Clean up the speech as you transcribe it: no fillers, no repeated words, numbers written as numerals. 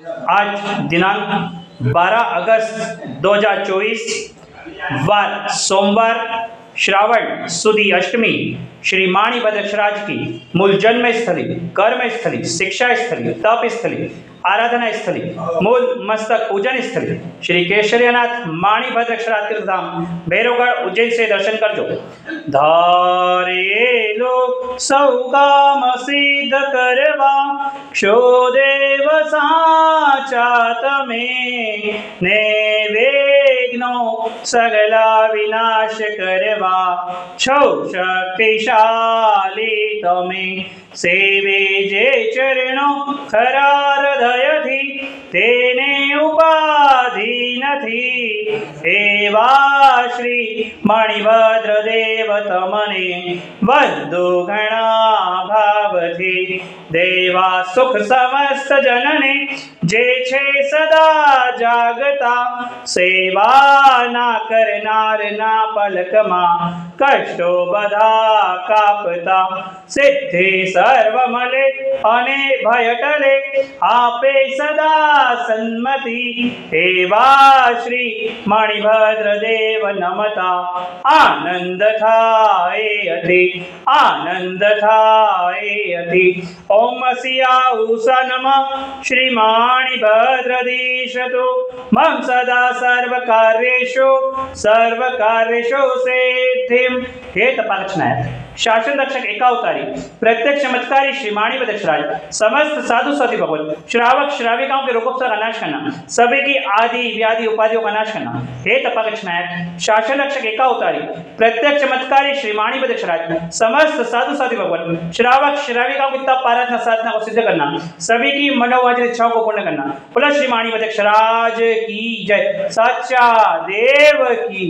आज दिनांक 12 अगस्त 2024 वार सोमवार श्रावण सुदी अष्टमी श्री माणिभद्रक्षराज की मूल जन्म स्थली, कर्म स्थली, शिक्षा स्थली, तप स्थली, आराधना स्थली, मूल मस्तक पूजन स्थली श्री केशरीनाथ माणिभद्रक्षराज तीर्थ धाम भैरवगढ़ उज्जैन से दर्शन करजो। धारे लो सौकाम सिद्ध करवा क्षोदेव साचा तमे नैवेग्नो सगला विनाश करवा छो शक्तिशाली तमे सेवे जे चरणों खरा हृदयथी तेने उपाधि नथी एवा श्री मणिभद्र देव तमने वंदो घना भावथी देवा सुख समस्त जनने जे छे सदा जागता सेवा ना करनार ना पलकमा कष्टो बधा कापता सिद्धि सर्व मले अने भय टले आपे सदा सन्मति एवा श्री मणिभद्र देव नमता आनंद थाए अति आनंद थाए अति ओम सियाऊसा नमः श्री मणिभद्रधीशतु मम सदा सर्व कार्येषु सिद्धिं हे तपालक्षणाय शासन रक्षक एकावतारी प्रत्यक्ष चमत्कारी श्री माणिभद्रक्षराज समस्त साधु साध्वी भगवान श्रावक श्राविकाओं के रोगों का नाश करना, सभी की आदि व्याधि उपाधियों का नाश करना। हे तपालक्ष नायक शासन रक्षक एकावतारी प्रत्यक्ष चमत्कारी श्री माणिभद्रक्षराज समस्त साधु साध्वी भगवान श्रावक श्राविकाओं की तप आराधना साधना को सिद्ध करना, सभी की मनोवांछित इच्छाओं को पूर्ण करना। बोलो श्री माणिभद्रक्षराज की जय, सच्चा देव की।